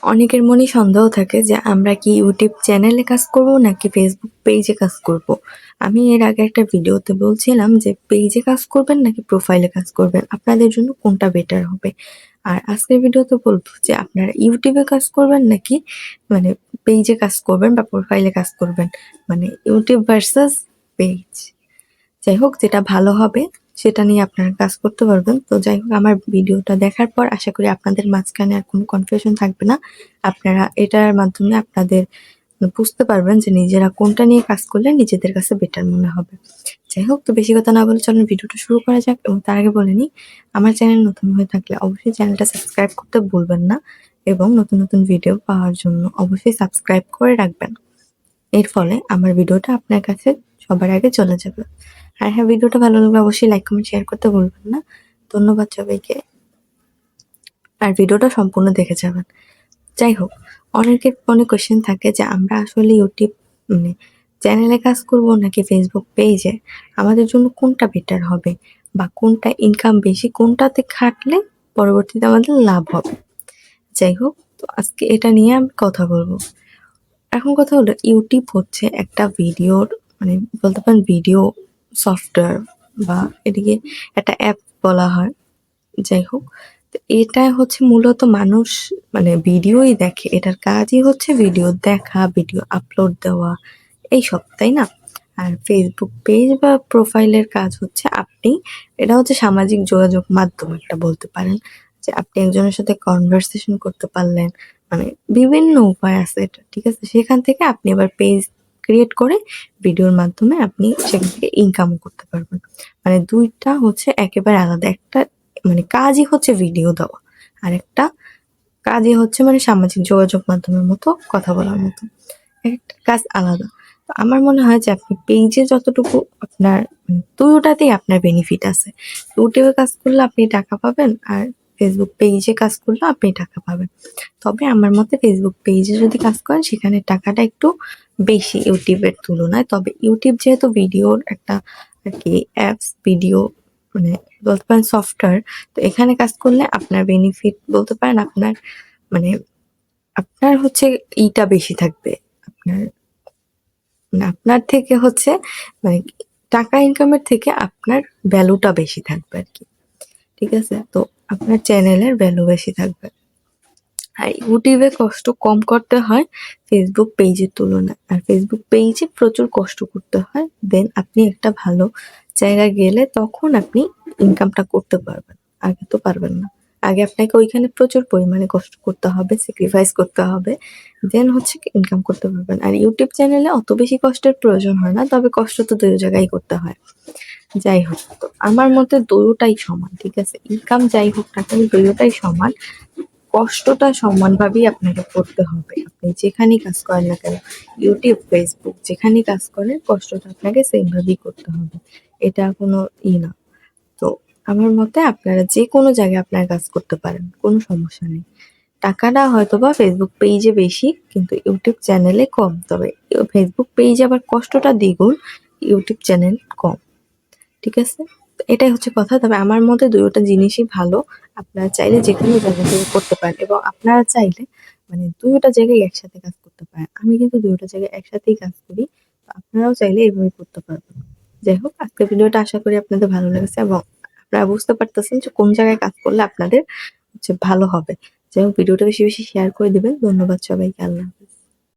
অনেকের মনে সন্দেহ থাকে যে আমরা কি ইউটিউব চ্যানেলে কাজ করব নাকি ফেসবুক পেজে কাজ করব। আমি এর আগে একটা ভিডিওতে বলছিলাম যে পেজে কাজ করবেন নাকি প্রোফাইলে কাজ করবেন, আপনাদের জন্য কোনটা বেটার হবে। আর আজকের ভিডিওতে বলবো যে আপনারা ইউটিউবে কাজ করবেন নাকি মানে পেজে কাজ করবেন বা প্রোফাইলে কাজ করবেন, মানে ইউটিউব ভার্সাস পেজ। যাই হোক, যেটা ভালো হবে সেটা নিয়ে আপনারা কাজ করতে পারবেন। তো যাই হোক, আমার ভিডিওটা দেখার পর আশা করি আপনাদের মাঝখানে আর কোনো কনফিউশন থাকবে না। আপনারা এটার মাধ্যমে আপনাদের বুঝতে পারবেন যে নিজেরা কোনটা নিয়ে কাজ করলে নিজেদের কাছে বেটার মনে হবে। যাই হোক, তো বেশি কথা না বলে চলুন ভিডিওটা শুরু করা যাক। এবং তার আগে বলে নিই, আমার চ্যানেল নতুন হয়ে থাকলে অবশ্যই চ্যানেলটা সাবস্ক্রাইব করতে ভুলবেন না এবং নতুন নতুন ভিডিও পাওয়ার জন্য অবশ্যই সাবস্ক্রাইব করে রাখবেন। এর ফলে আমার ভিডিওটা আপনার কাছে সবার আগে চলে যাবে। আর হ্যাঁ, ভিডিওটা ভালো লাগলে অবশ্যই লাইক কমেন্ট শেয়ার করতে ভুলবেন না। ধন্যবাদ সবাইকে। আর ভিডিওটা সম্পূর্ণ দেখে যাবেন। যাই হোক, অনেকের মনে কোয়েশ্চেন থাকে যে আমরা আসলে ইউটিউব মানে চ্যানেলে কাজ করব নাকি ফেসবুক পেজে, আমাদের জন্য কোনটা বেটার হবে বা কোনটা ইনকাম বেশি, কোনটাতে খাটলে পরবর্তীতে আমাদের লাভ হবে। যাই হোক, তো আজকে এটা নিয়ে আমি কথা বলবো। এখন কথা হলো, ইউটিউব হচ্ছে একটা ভিডিওর মানে বলতে পারেন ভিডিও সফটওয়্যার বা এটিকে একটা অ্যাপ বলা হয়। যাই হোক, তো এটা হচ্ছে মূলত মানুষ মানে ভিডিওই দেখে, এটার কাজই হচ্ছে ভিডিও দেখা, ভিডিও আপলোড দেওয়া, এইসব, তাই না? আর ফেসবুক পেজ বা প্রোফাইলের কাজ হচ্ছে এটা হচ্ছে সামাজিক যোগাযোগ মাধ্যম একটা বলতে পারেন, যে আপনি একজনের সাথে কনভারসেশন করতে পারলেন, মানে বিভিন্ন উপায় আছে এটা, ঠিক আছে? সেখান থেকে আপনি আবার পেজ ক্রিয়েট করে ভিডিওর মাধ্যমে আপনি সেখান থেকে ইনকামও করতে পারবেন। মানে দুইটা হচ্ছে একেবারে আলাদা। একটা মানে কাজই হচ্ছে ভিডিও দেওয়া, আর একটা কাজই হচ্ছে মানে সামাজিক যোগাযোগ মাধ্যমের মতো কথা বলার মতো, একটা কাজ আলাদা। তো আমার মনে হয় যে আপনি পেজে যতটুকু আপনার দুটোটাতেই আপনার বেনিফিট আছে। ইউটিউবে কাজ করলে আপনি টাকা পাবেন, আর ফেসবুক পেজে কাজ করলে আপনি টাকা পাবেন। তবে আমার মতে ফেসবুক পেজে যদি কাজ করেন সেখানে টাকাটা একটু বেশি ইউটিউবের তুলনায়। তবে ইউটিউব যেহেতু ভিডিওর একটা আর কি অ্যাপস, ভিডিও মানে বলতে পারেন সফটওয়্যার, তো এখানে কাজ করলে আপনার বেনিফিট বলতে পারেন আপনার মানে আপনার হচ্ছে ইটা বেশি থাকবে। আপনার মানে আপনার থেকে হচ্ছে মানে টাকা ইনকামের থেকে আপনার ভ্যালুটা বেশি থাকবে আর কি। ঠিক আছে? তো আপনার চ্যানেলের ভ্যালু বেশি থাকবে। আর ইউটিউবে কষ্ট কম করতে হয় ফেসবুক পেজের তুলনায়। আর ফেসবুক পেজে প্রচুর কষ্ট করতে হয়। দেন আপনি একটা ভালো জায়গায় গেলে তখন আপনি ইনকামটা করতে পারবেন। আগে তো পারবেন না। আগে আপনাকে ওইখানে প্রচুর পরিমাণে কষ্ট করতে হবে, স্যাক্রিফাইস করতে হবে। দেন হচ্ছে ইনকাম করতে পারবেন। আর ইউটিউব চ্যানেলে অত বেশি কষ্টের প্রয়োজন হয় না। তবে কষ্ট তো ২ জায়গায় করতে হয়। যাই হোক, তো আমার মতে দুটোটাই সমান। ঠিক আছে? ইনকাম যাই হোক না কেন দুটোটাই সমান। কষ্টটা সমানভাবেই আপনাকে করতে হবে। আপনি যেখানেই কাজ করেন না কেন, ইউটিউব, ফেসবুক যেখানেই কাজ করেন কষ্টটা আপনাকে সেম ভাবেই করতে হবে। এটা কোনো না। তো আমার মতে আপনারা যেকোনো জায়গায় আপনারা কাজ করতে পারেন। কোনো সমস্যা নেই। টাকাটা হয়তোবা ফেসবুক পেইজে বেশি কিন্তু ইউটিউব চ্যানেলে কম। তবে ফেসবুক পেইজে আবার কষ্টটা দ্বিগুণ, ইউটিউব চ্যানেল কম। ঠিক আছে? তো এটাই হচ্ছে কথা। তবে আমার মতে ২ টা জিনিসই ভালো। আপনারা চাইলে যেকোনো জায়গা থেকে করতে পারেন এবং আপনারা চাইলে মানে ২ টা জায়গায় একসাথে কাজ করতে পারেন। আমি কিন্তু ২ টা জায়গায় একসাথেই কাজ করি। তো আপনারাও চাইলে এভাবে করতে পারবেন। যাই হোক, আজকের ভিডিওটা আশা করি আপনাদের ভালো লেগেছে এবং আপনারা বুঝতে পারতেছেন যে কোন জায়গায় কাজ করলে আপনাদের হচ্ছে ভালো হবে। যাই হোক, ভিডিওটা বেশি বেশি শেয়ার করে দিবেন। ধন্যবাদ সবাইকে। আল্লাহ হাফেজ।